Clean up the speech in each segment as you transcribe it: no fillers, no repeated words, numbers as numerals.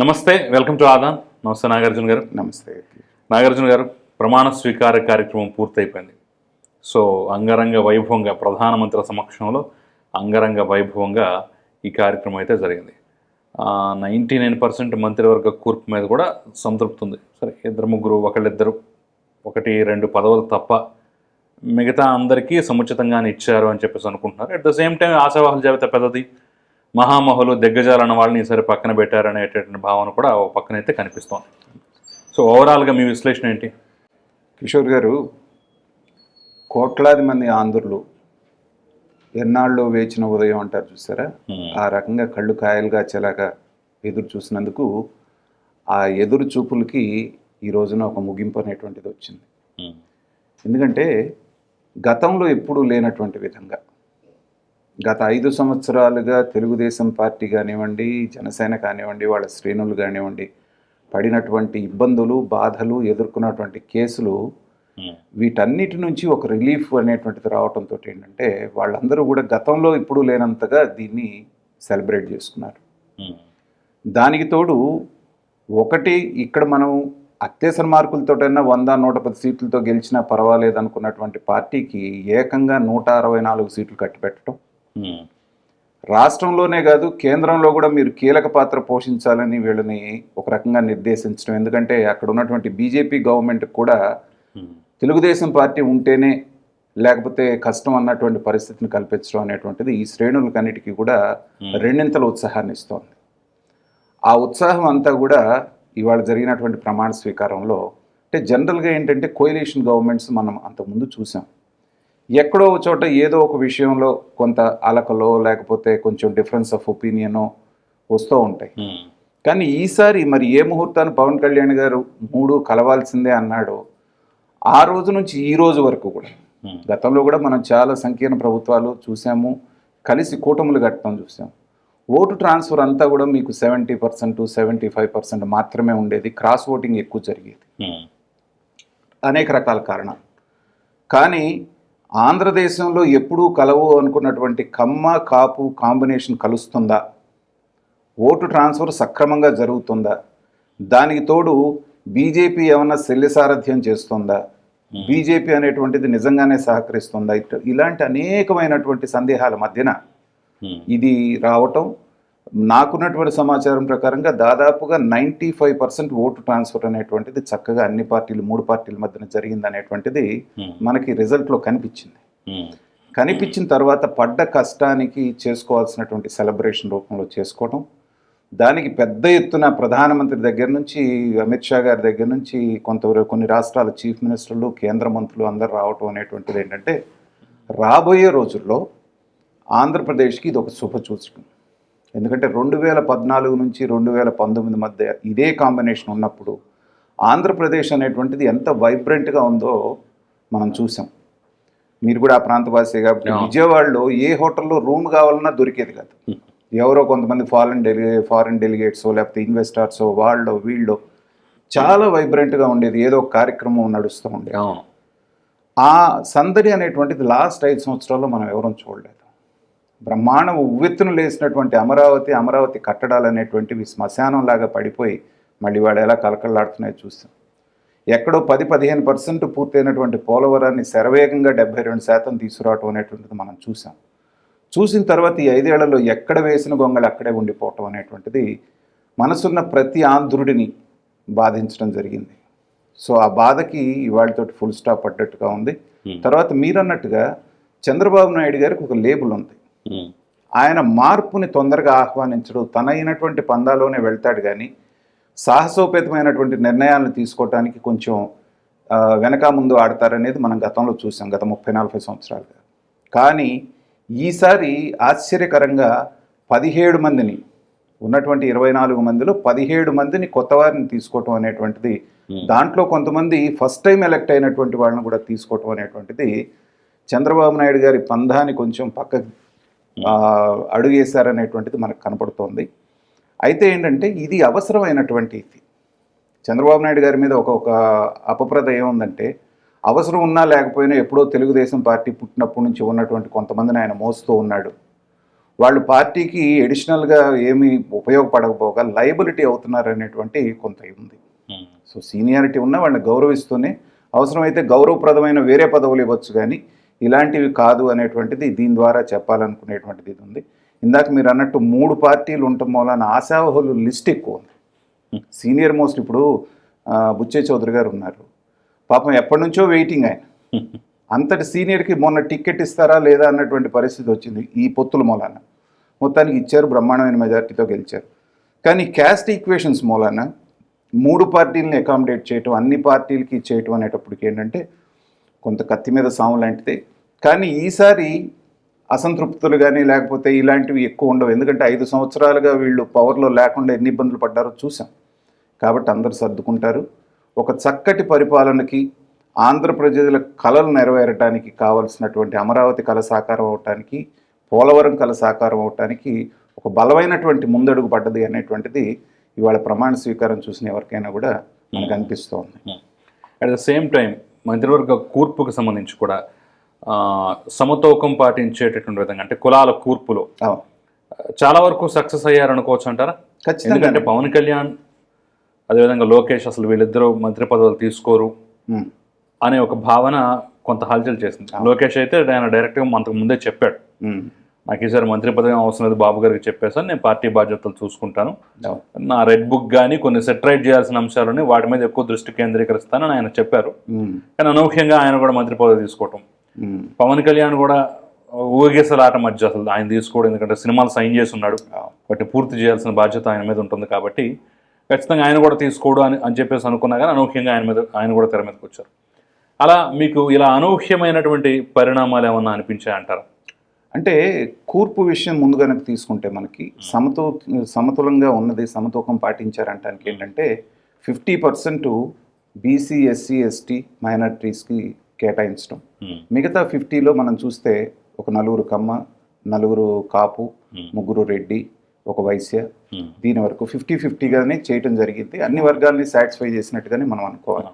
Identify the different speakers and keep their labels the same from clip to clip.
Speaker 1: నమస్తే, welcome to Aadan. నమస్తే నాగార్జున గారు.
Speaker 2: నమస్తే.
Speaker 1: నాగార్జున గారు, ప్రమాణ స్వీకార కార్యక్రమం పూర్తయిపోయింది. సో అంగరంగ వైభవంగా ప్రధానమంత్రి సమక్షంలో అంగరంగ వైభవంగా ఈ కార్యక్రమం అయితే జరిగింది. 99% మంత్రివర్గ కూర్పు మీద కూడా సంతృప్తి ఉంది. సరే, ఇద్దరు ముగ్గురు ఒకళ్ళిద్దరు 1-2 పదవులు తప్ప మిగతా అందరికీ సముచితంగానే ఇచ్చారు అని చెప్పేసి అనుకుంటున్నారు. అట్ ద సేమ్ టైం ఆశావాహుల జాబితా పెద్దది, మహామహులు దిగ్గజాలన్న వాళ్ళని ఈసారి పక్కన పెట్టారనేటటువంటి భావన కూడా ఒక పక్కనైతే కనిపిస్తోంది. సో ఓవరాల్గా మీ విశ్లేషణ ఏంటి?
Speaker 2: కిషోర్ గారు, కోట్లాది మంది ఆంధ్రులు ఎన్నాళ్ళు వేచిన ఉదయం అంటారు చూసారా, ఆ రకంగా కళ్ళు కాయలుగా చెలాగా ఎదురు చూసినందుకు ఆ ఎదురు చూపులకి ఈ రోజున ఒక ముగింపు అనేటువంటిది వచ్చింది. ఎందుకంటే గతంలో ఎప్పుడూ లేనటువంటి విధంగా గత 5 సంవత్సరాలుగా తెలుగుదేశం పార్టీ కానివ్వండి, జనసేన కానివ్వండి, వాళ్ళ శ్రేణులు కానివ్వండి, పడినటువంటి ఇబ్బందులు, బాధలు, ఎదుర్కొన్నటువంటి కేసులు, వీటన్నిటి నుంచి ఒక రిలీఫ్ అనేటువంటిది రావడంతో ఏంటంటే వాళ్ళందరూ కూడా గతంలో ఇప్పుడు లేనంతగా దీన్ని సెలబ్రేట్ చేసుకున్నారు. దానికి తోడు ఒకటి, ఇక్కడ మనం అత్యవసర మార్కులతోటైనా 100-110 సీట్లతో గెలిచినా పర్వాలేదు అనుకున్నటువంటి పార్టీకి ఏకంగా 164 సీట్లు కట్టిపెట్టడం, రాష్ట్రంలోనే కాదు కేంద్రంలో కూడా మీరు కీలక పాత్ర పోషించాలని వీళ్ళని ఒక రకంగా నిర్దేశించడం. ఎందుకంటే అక్కడ ఉన్నటువంటి బీజేపీ గవర్నమెంట్ కూడా తెలుగుదేశం పార్టీ ఉంటేనే లేకపోతే కష్టం అన్నటువంటి పరిస్థితిని కల్పించడం అనేటువంటిది ఈ శ్రేణులకన్నిటికీ కూడా రెండింతల ఉత్సాహాన్ని ఇస్తోంది. ఆ ఉత్సాహం అంతా కూడా ఇవాళ జరిగినటువంటి ప్రమాణ స్వీకారంలో, అంటే జనరల్గా ఏంటంటే కోయలేషన్ గవర్నమెంట్స్ మనం అంతకుముందు చూసాం. ఎక్కడో చోట ఏదో ఒక విషయంలో కొంత అలకలో లేకపోతే కొంచెం డిఫరెన్స్ ఆఫ్ ఒపీనియనో వస్తూ ఉంటాయి. కానీ ఈసారి మరి ఏ ముహూర్తాన్ని పవన్ కళ్యాణ్ గారు 3 కలవాల్సిందే అన్నాడో ఆ రోజు నుంచి ఈ రోజు వరకు కూడా, గతంలో కూడా మనం చాలా సంకీర్ణ ప్రభుత్వాలు చూసాము, కలిసి కూటములు కట్టడం చూసాం. ఓటు ట్రాన్స్ఫర్ అంతా కూడా మీకు 70%, 75% మాత్రమే ఉండేది. క్రాస్ ఓటింగ్ ఎక్కువ జరిగేది, అనేక రకాల కారణాలు. కానీ ఆంధ్రదేశంలో ఎప్పుడూ కలవు అనుకున్నటువంటి కమ్మ కాపు కాంబినేషన్ కలుస్తుందా, ఓటు ట్రాన్స్ఫర్ సక్రమంగా జరుగుతుందా, దానికి తోడు బీజేపీ ఏమన్నా శల్యసారథ్యం చేస్తుందా, బీజేపీ అనేటువంటిది నిజంగానే సహకరిస్తుందా, ఇలాంటి అనేకమైనటువంటి సందేహాల మధ్యన ఇది రావటం, నాకున్నటువంటి సమాచారం ప్రకారంగా దాదాపుగా 95% ఓటు ట్రాన్స్ఫర్ అనేటువంటిది చక్కగా అన్ని పార్టీలు 3 పార్టీల మధ్యన జరిగింది అనేటువంటిది మనకి రిజల్ట్లో కనిపించింది. కనిపించిన తర్వాత పడ్డ కష్టానికి చేసుకోవాల్సినటువంటి సెలబ్రేషన్ రూపంలో చేసుకోవడం, దానికి పెద్ద ఎత్తున ప్రధానమంత్రి దగ్గర నుంచి అమిత్ షా గారి దగ్గర నుంచి కొన్ని రాష్ట్రాల చీఫ్ మినిస్టర్లు, కేంద్ర మంత్రులు అందరూ రావటం అనేటువంటిది ఏంటంటే రాబోయే రోజుల్లో ఆంధ్రప్రదేశ్కి ఇది ఒక శుభ సూచకం. ఎందుకంటే 2014 నుంచి 2019 మధ్య ఇదే కాంబినేషన్ ఉన్నప్పుడు ఆంధ్రప్రదేశ్ అనేటువంటిది ఎంత వైబ్రెంట్గా ఉందో మనం చూసాం. మీరు కూడా ఆ ప్రాంతవాసి కాబట్టి విజయవాడలో ఏ హోటల్లో రూమ్ కావాలన్నా దొరికేది కాదు. ఎవరో కొంతమంది ఫారిన్ డెలిగేట్స్ లేకపోతే ఇన్వెస్టర్స్ వాళ్ళు వీళ్ళు చాలా వైబ్రెంట్గా ఉండేది, ఏదో ఒక కార్యక్రమం నడుస్తూ ఉండేది. ఆ సందడి అనేటువంటిది లాస్ట్ 5 సంవత్సరాల్లో మనం ఎవరూ చూడలేదు. బ్రహ్మాండం ఉవ్వెత్తున లేసినటువంటి అమరావతి కట్టడాలు అనేటువంటివి శ్మశానంలాగా పడిపోయి మళ్ళీ వాడు ఎలా కలకల్లాడుతున్నాయో చూస్తాం. ఎక్కడో 10-15% పూర్తయినటువంటి పోలవరాన్ని శరవేగంగా 72% తీసుకురావటం అనేటువంటిది మనం చూసాం. చూసిన తర్వాత ఈ 5 ఏళ్లలో ఎక్కడ వేసిన గొంగళి అక్కడే ఉండిపోవటం అనేటువంటిది మనసున్న ప్రతి ఆంధ్రుడిని బాధించడం జరిగింది. సో ఆ బాధకి ఇవాళతోటి ఫుల్ స్టాప్ పడ్డట్టుగా ఉంది. తర్వాత మీరన్నట్టుగా చంద్రబాబు నాయుడు గారికి ఒక లేబుల్ ఉంది. ఆయన మార్పుని తొందరగా ఆహ్వానించడు, తనైనటువంటి పందాలోనే వెళ్తాడు, కానీ సాహసోపేతమైనటువంటి నిర్ణయాలను తీసుకోవటానికి కొంచెం వెనక ముందు ఆడతారనేది మనం గతంలో చూసాం, గత 30-40 సంవత్సరాలుగా. కానీ ఈసారి ఆశ్చర్యకరంగా 17 మందిని ఉన్నటువంటి 24 మందిలో 17 మందిని కొత్త వారిని తీసుకోవటం అనేటువంటిది, దాంట్లో కొంతమంది ఫస్ట్ టైం ఎలక్ట్ అయినటువంటి వాళ్ళని కూడా తీసుకోవటం అనేటువంటిది చంద్రబాబు నాయుడు గారి పందాన్ని కొంచెం పక్కకి అడుగేశారనేటువంటిది మనకు కనపడుతోంది. అయితే ఏంటంటే ఇది అవసరమైనటువంటి ఇది. చంద్రబాబు నాయుడు గారి మీద ఒక అపప్రద ఏముందంటే, అవసరం ఉన్నా లేకపోయినా ఎప్పుడో తెలుగుదేశం పార్టీ పుట్టినప్పటి నుంచి ఉన్నటువంటి కొంతమందిని ఆయన మోస్తూ ఉన్నాడు. వాళ్ళు పార్టీకి ఎడిషనల్గా ఏమి ఉపయోగపడకపోగా లయబిలిటీ అవుతున్నారు అనేటువంటి కొంత ఉంది. సో సీనియారిటీ ఉన్న వాళ్ళని గౌరవిస్తూనే అవసరమైతే గౌరవప్రదమైన వేరే పదవులు ఇవ్వచ్చు, కానీ ఇలాంటివి కాదు అనేటువంటిది దీని ద్వారా చెప్పాలనుకునేటువంటిది ఇది ఉంది. ఇందాక మీరు అన్నట్టు 3 పార్టీలు ఉండటం మూలన ఆశావహులు లిస్ట్ ఎక్కువ ఉంది. సీనియర్ మోస్ట్ ఇప్పుడు బుచ్చే చౌదరి గారు ఉన్నారు, పాపం ఎప్పటి నుంచో వెయిటింగ్ ఆయన. అంతటి సీనియర్కి మొన్న టికెట్ ఇస్తారా లేదా అన్నటువంటి పరిస్థితి వచ్చింది ఈ పొత్తుల మూలాన. మొత్తానికి ఇచ్చారు, బ్రహ్మాండమైన మెజార్టీతో గెలిచారు. కానీ క్యాస్ట్ ఈక్వేషన్స్ మూలాన 3 పార్టీలని అకామిడేట్ చేయటం, అన్ని పార్టీలకి ఇచ్చేయటం అనేటప్పటికి ఏంటంటే కొంత కత్తి మీద సాము లాంటిదే. కానీ ఈసారి అసంతృప్తులు కానీ లేకపోతే ఇలాంటివి ఎక్కువ ఉండవు. ఎందుకంటే 5 సంవత్సరాలుగా వీళ్ళు పవర్లో లేకుండా ఎన్ని ఇబ్బందులు పడ్డారో చూసాం. కాబట్టి అందరూ సర్దుకుంటారు. ఒక చక్కటి పరిపాలనకి, ఆంధ్ర ప్రజల కళలు నెరవేరటానికి కావలసినటువంటి అమరావతి కళ సాకారం అవటానికి, పోలవరం కళ సాకారం అవటానికి ఒక బలమైనటువంటి ముందడుగు పడ్డది అనేటువంటిది ఇవాళ ప్రమాణ స్వీకారం చూసిన ఎవరికైనా కూడా మనకు అనిపిస్తూ ఉంది.
Speaker 1: అట్ ద సేమ్ టైం మంత్రివర్గ కూర్పుకు సంబంధించి కూడా సమతూకం పాటించేటటువంటి విధంగా, అంటే కులాల కూర్పులో చాలా వరకు సక్సెస్ అయ్యారు అనుకోవచ్చు అంటారా?
Speaker 2: ఖచ్చితంగా.
Speaker 1: ఎందుకంటే పవన్ కళ్యాణ్ అదేవిధంగా లోకేష్ అసలు వీళ్ళిద్దరూ మంత్రి పదవులు తీసుకోరు అనే ఒక భావన కొంత హల్చల్ చేసింది. లోకేష్ అయితే ఆయన డైరెక్ట్గా అంతకు ముందే చెప్పాడు, నాకు ఈసారి మంత్రి పదవి అవసరం లేదు, బాబు గారికి చెప్పేసాను, నేను పార్టీ బాధ్యతలు చూసుకుంటాను, నా రెడ్ బుక్ కానీ కొన్ని సెటరైట్ చేయాల్సిన అంశాలని వాటి మీద ఎక్కువ దృష్టి కేంద్రీకరిస్తానని ఆయన చెప్పారు. కానీ అనూహ్యంగా ఆయన కూడా మంత్రి పదవి తీసుకోవటం, పవన్ కళ్యాణ్ కూడా ఊగిసలాట మధ్య అసలు ఆయన తీసుకోవడం, ఎందుకంటే సినిమాలు సైన్ చేసి ఉన్నాడు వాటిని పూర్తి చేయాల్సిన బాధ్యత ఆయన మీద ఉంటుంది కాబట్టి ఖచ్చితంగా ఆయన కూడా తీసుకోడు అని చెప్పేసి అనుకున్నా కానీ అనూహ్యంగా ఆయన కూడా తెర మీదకి వచ్చారు. అలా మీకు ఇలా అనూహ్యమైనటువంటి పరిణామాలు ఏమన్నా అనిపించాయంటారా?
Speaker 2: అంటే కూర్పు విషయం ముందు కనుక తీసుకుంటే మనకి సమతులంగా ఉన్నది, సమతూకం పాటించారంటానికి ఏంటంటే 50% బీసీ, ఎస్సీ, ఎస్టీ, మైనారిటీస్కి కేటాయించడం. మిగతా 50లో మనం చూస్తే ఒక 4 కమ్మ, 4 కాపు, 3 రెడ్డి, 1 వైశ్య, దీని వరకు 50-50గానే చేయటం జరిగింది. అన్ని వర్గాల్ని సాటిస్ఫై చేసినట్టుగానే మనం అనుకోవాలి.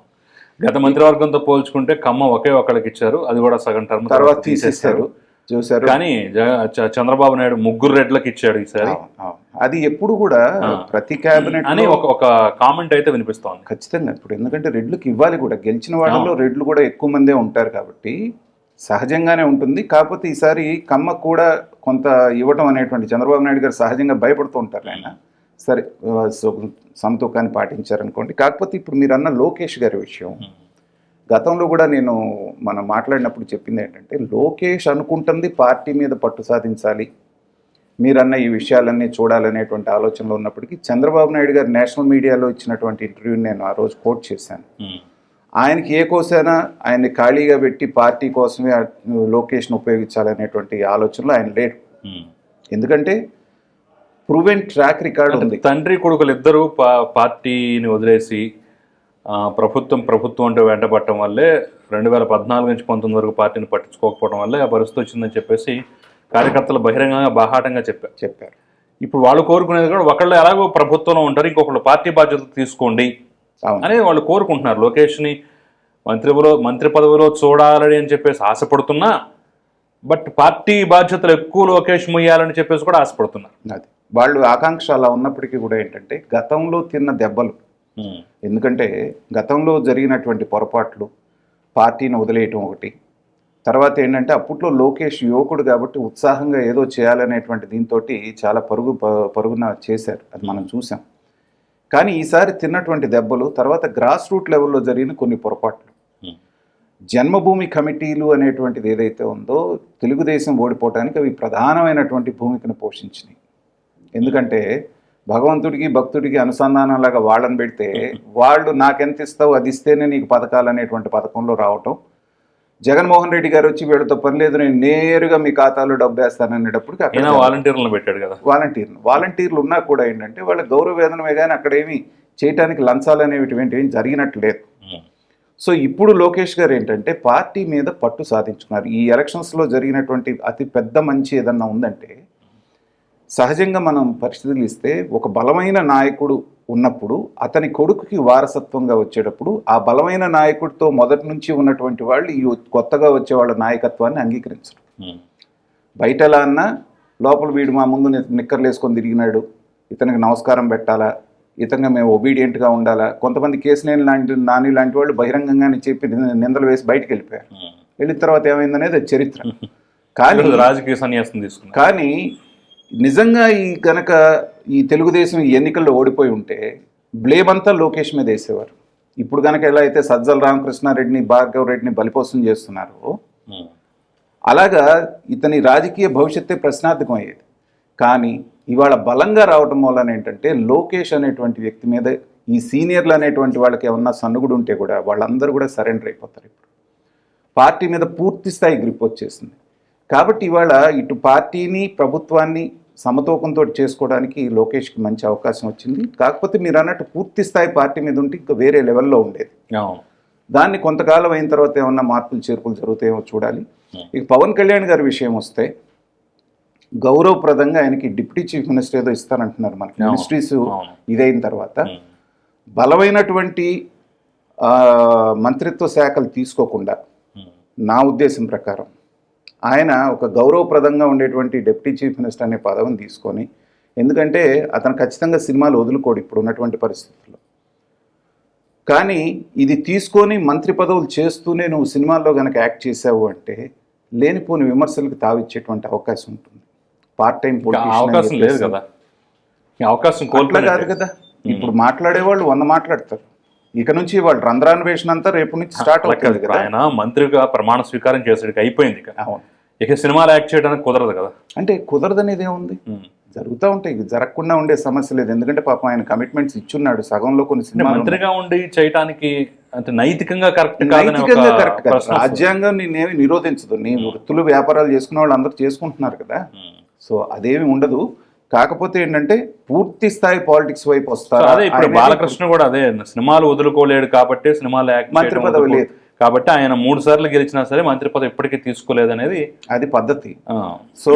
Speaker 1: గత మంత్రివర్గంతో పోల్చుకుంటే కమ్మ ఒకే ఒకరికి ఇచ్చారు, అది కూడా సగం టర్మ్
Speaker 2: తర్వాత తీసేశారు చూసారు.
Speaker 1: కానీ చంద్రబాబు నాయుడు 3 రెడ్లకు ఇచ్చాడు ఈసారి.
Speaker 2: అది ఎప్పుడు కూడా ప్రతి క్యాబినెట్
Speaker 1: అని ఒక కామెంట్ అయితే వినిపిస్తోంది.
Speaker 2: ఖచ్చితంగా ఇప్పుడు ఎందుకంటే రెడ్లకు ఇవ్వాలి కూడా, గెలిచిన వాళ్ళలో రెడ్లు కూడా ఎక్కువ మందే ఉంటారు కాబట్టి సహజంగానే ఉంటుంది. కాకపోతే ఈసారి కమ్మ కూడా కొంత ఇవ్వటం అనేటువంటి చంద్రబాబు నాయుడు గారు సహజంగా భయపడుతూ ఉంటారు. ఆయన సరే సమతూకాన్ని పాటించారనుకోండి. కాకపోతే ఇప్పుడు మీరు అన్న లోకేష్ గారి విషయం, గతంలో కూడా మనం మాట్లాడినప్పుడు చెప్పింది ఏంటంటే లోకేష్ అనుకుంటుంది పార్టీ మీద పట్టు సాధించాలి, మీరన్న ఈ విషయాలన్నీ చూడాలనేటువంటి ఆలోచనలో ఉన్నప్పటికీ చంద్రబాబు నాయుడు గారు నేషనల్ మీడియాలో ఇచ్చినటువంటి ఇంటర్వ్యూని నేను ఆ రోజు కోట్ చేశాను. ఆయనకి ఏ కోసైనా ఆయన్ని ఖాళీగా పెట్టి పార్టీ కోసమే లోకేష్ను ఉపయోగించాలనేటువంటి ఆలోచనలో ఆయన లేడు. ఎందుకంటే ప్రూవెన్ ట్రాక్ రికార్డు ఉంది.
Speaker 1: తండ్రి కొడుకులు ఇద్దరు పార్టీని వదిలేసి ప్రభుత్వం అంటే వెంటపడటం వల్లే 2014 నుంచి 19 వరకు పార్టీని పట్టించుకోకపోవడం వల్లే ఆ పరిస్థితి వచ్చిందని చెప్పేసి కార్యకర్తలు బహిరంగంగా బాహాటంగా చెప్పారు. ఇప్పుడు వాళ్ళు కోరుకునేది కూడా ఒకళ్ళు ఎలాగో ప్రభుత్వంలో ఉంటారు, ఇంకొకళ్ళు పార్టీ బాధ్యతలు తీసుకోండి అనేది వాళ్ళు కోరుకుంటున్నారు. లోకేష్ని మంత్రి పదవిలో చూడాలని అని చెప్పేసి ఆశపడుతున్నా, బట్ పార్టీ బాధ్యతలు ఎక్కువ లోకేష్ మొయ్యాలని చెప్పేసి కూడా ఆశపడుతున్నారు.
Speaker 2: అది వాళ్ళు ఆకాంక్ష అలా ఉన్నప్పటికీ కూడా ఏంటంటే గతంలో తిన్న దెబ్బలు, ఎందుకంటే గతంలో జరిగినటువంటి పొరపాట్లు, పార్టీని వదిలేయటం ఒకటి, తర్వాత ఏంటంటే అప్పట్లో లోకేష్ యువకుడు కాబట్టి ఉత్సాహంగా ఏదో చేయాలనేటువంటి దీంతో చాలా పరుగున చేశారు, అది మనం చూసాం. కానీ ఈసారి తిన్నటువంటి దెబ్బలు, తర్వాత గ్రాస్ రూట్ లెవెల్లో జరిగిన కొన్ని పొరపాట్లు, జన్మభూమి కమిటీలు అనేటువంటిది ఏదైతే ఉందో తెలుగుదేశం ఓడిపోవడానికి అవి ప్రధానమైనటువంటి భూమికను పోషించినాయి. ఎందుకంటే భగవంతుడికి భక్తుడికి అనుసంధానంలాగా వాళ్ళని పెడితే వాళ్ళు నాకెంత ఇస్తావు అది ఇస్తేనే నీకు పథకాలు అనేటువంటి పథకంలో రావటం, జగన్మోహన్ రెడ్డి గారు వచ్చి వీళ్ళతో పని లేదు నేను నేరుగా మీ ఖాతాలో డబ్బు వేస్తాననేటప్పటికి అక్కడ
Speaker 1: వాలంటీర్లను పెట్టాడు కదా.
Speaker 2: వాలంటీర్లు ఉన్నా కూడా ఏంటంటే వాళ్ళ గౌరవ వేతనమే కానీ అక్కడ ఏమి చేయటానికి లంచాలు అనేవి జరిగినట్టు లేదు. సో ఇప్పుడు లోకేష్ గారు ఏంటంటే పార్టీ మీద పట్టు సాధించుకున్నారు. ఈ ఎలక్షన్స్లో జరిగినటువంటి అతి పెద్ద మంచి ఏదన్నా ఉందంటే, సహజంగా మనం పరిస్థితులు ఇస్తే ఒక బలమైన నాయకుడు ఉన్నప్పుడు అతని కొడుకుకి వారసత్వంగా వచ్చేటప్పుడు ఆ బలమైన నాయకుడితో మొదటి నుంచి ఉన్నటువంటి వాళ్ళు ఈ కొత్తగా వచ్చే వాళ్ళ నాయకత్వాన్ని అంగీకరించరు. బయట ఎలా అన్నా లోపల వీడు మా ముందు నిక్కర్లు వేసుకొని తిరిగినాడు, ఇతనికి నమస్కారం పెట్టాలా, ఇతనికి మేము ఒబీడియంట్గా ఉండాలా. కొంతమంది కేసునేని నాని లాంటి వాళ్ళు బహిరంగంగానే చెప్పి నిందలు వేసి బయటికి వెళ్ళిపోయారు. వెళ్ళిన తర్వాత ఏమైందనేది అది చరిత్ర. కానీ
Speaker 1: రాజకీయ సన్యాసం తీసుకున్నారు.
Speaker 2: కానీ నిజంగా కనుక ఈ తెలుగుదేశం ఈ ఎన్నికల్లో ఓడిపోయి ఉంటే బ్లేమ్ అంతా లోకేష్ మీద వేసేవారు. ఇప్పుడు కనుక ఎలా అయితే సజ్జల రామకృష్ణారెడ్డిని, భార్గవ్ రెడ్డిని బలిపోసం చేస్తున్నారో అలాగా ఇతని రాజకీయ భవిష్యత్తే ప్రశ్నార్థకం అయ్యేది. కానీ ఇవాళ బలంగా రావటం వలన ఏంటంటే లోకేష్ అనేటువంటి వ్యక్తి మీద ఈ సీనియర్లు అనేటువంటి వాళ్ళకి ఏమన్నా సన్నుగుడు ఉంటే కూడా వాళ్ళందరూ కూడా సరెండర్ అయిపోతారు. ఇప్పుడు పార్టీ మీద పూర్తి స్థాయి గ్రిప్ వచ్చేసింది. కాబట్టి ఇవాళ ఇటు పార్టీని ప్రభుత్వాన్ని సమతూకంతో చేసుకోవడానికి లోకేష్కి మంచి అవకాశం వచ్చింది. కాకపోతే మీరు అన్నట్టు పూర్తి స్థాయి పార్టీ మీద ఉంటే ఇంకా వేరే లెవెల్లో ఉండేది. దాన్ని కొంతకాలం అయిన తర్వాత ఏమన్నా మార్పులు చేర్పులు జరుగుతాయేమో చూడాలి. ఇక పవన్ కళ్యాణ్ గారి విషయం వస్తే గౌరవప్రదంగా ఆయనకి డిప్యూటీ చీఫ్ మినిస్టర్ ఏదో ఇస్తానంటున్నారు. మనకి మినిస్ట్రీస్ ఇదైన తర్వాత బలమైనటువంటి మంత్రిత్వ శాఖలు తీసుకోకుండా నా ఉద్దేశం ప్రకారం ఆయన ఒక గౌరవప్రదంగా ఉండేటువంటి డిప్యూటీ చీఫ్ మినిస్టర్ అనే పదవిని తీసుకొని, ఎందుకంటే అతను ఖచ్చితంగా సినిమాలు వదులుకోడు ఇప్పుడు ఉన్నటువంటి పరిస్థితుల్లో. కానీ ఇది తీసుకొని మంత్రి పదవులు చేస్తూనే నువ్వు సినిమాల్లో కనుక యాక్ట్ చేసావు అంటే లేనిపోని విమర్శలకు తావిచ్చేటువంటి అవకాశం ఉంటుంది. పార్ట్ టైం
Speaker 1: అవకాశం లేదు కదా, అవకాశం
Speaker 2: కాదు కదా. ఇప్పుడు మాట్లాడేవాళ్ళు 100 మాట్లాడతారు. ఇక నుంచి వాళ్ళు రంధ్రాన్వేషణ అంతా రేపు నుంచి స్టార్ట్ అవుతుంది కదా.
Speaker 1: ఆయన మంత్రిగా ప్రమాణ స్వీకారం చేసేటికి అయిపోయింది. ఇక సినిమాలు యాక్ట్ చేయడానికి కుదరదు కదా.
Speaker 2: అంటే కుదరదనేది ఏముంది, జరుగుతూ ఉంటాయి. జరగకుండా ఉండే సమస్య లేదు. ఎందుకంటే పాపం ఆయన కమిట్మెంట్స్ ఇచ్చున్నాడు. సగంలో కొన్ని సినిమాలు
Speaker 1: మంత్రిగా ఉండి చేయటానికి అంటే నైతికంగా కరెక్ట్
Speaker 2: కరెక్ట్ కదా. రాజ్యాంగం నేనేమి నిరోధించదు. నీ వృత్తులు వ్యాపారాలు చేసుకునే వాళ్ళు అందరూ చేసుకుంటున్నారు కదా. సో అదేమి ఉండదు. కాకపోతే ఏంటంటే పూర్తి స్థాయి పాలిటిక్స్ వైపు వస్తారు.
Speaker 1: అదే ఇప్పుడు బాలకృష్ణ కూడా అదే సినిమాలు వదులుకోలేడు కాబట్టి సినిమాలు
Speaker 2: మంత్రి పదవి లేదు
Speaker 1: కాబట్టి ఆయన 3 సార్లు గెలిచినా సరే మంత్రి పదవి ఎప్పటికీ తీసుకోలేదు అనేది
Speaker 2: అది పద్ధతి. సో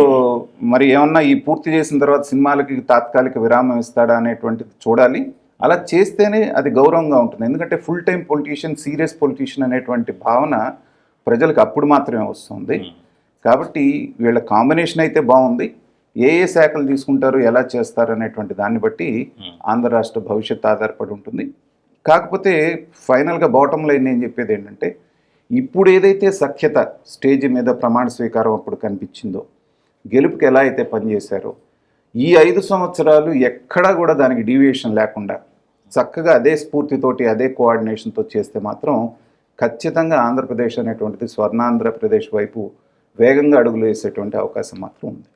Speaker 2: మరి ఏమన్నా ఈ పూర్తి చేసిన తర్వాత సినిమాలకి తాత్కాలిక విరామం ఇస్తాడా అనేటువంటిది చూడాలి. అలా చేస్తేనే అది గౌరవంగా ఉంటుంది. ఎందుకంటే full time politician, serious politician అనేటువంటి భావన ప్రజలకు అప్పుడు మాత్రమే వస్తుంది. కాబట్టి వీళ్ళ కాంబినేషన్ అయితే బాగుంది. ఏ శాఖలు తీసుకుంటారు, ఎలా చేస్తారు అనేటువంటి దాన్ని బట్టి ఆంధ్ర రాష్ట్ర భవిష్యత్తు ఆధారపడి ఉంటుంది. కాకపోతే ఫైనల్గా బాటమ్ లైన్ నేను చెప్పేది ఏంటంటే ఇప్పుడు ఏదైతే సఖ్యత స్టేజ్ మీద ప్రమాణ స్వీకారం అప్పుడు కనిపించిందో, గెలుపుకి ఎలా అయితే పనిచేశారో ఈ 5 సంవత్సరాలు ఎక్కడా కూడా దానికి డీవియేషన్ లేకుండా చక్కగా అదే స్ఫూర్తితోటి అదే కోఆర్డినేషన్తో చేస్తే మాత్రం ఖచ్చితంగా ఆంధ్రప్రదేశ్ అనేటువంటిది స్వర్ణాంధ్రప్రదేశ్ వైపు వేగంగా అడుగులు వేసేటువంటి అవకాశం మాత్రం ఉంది.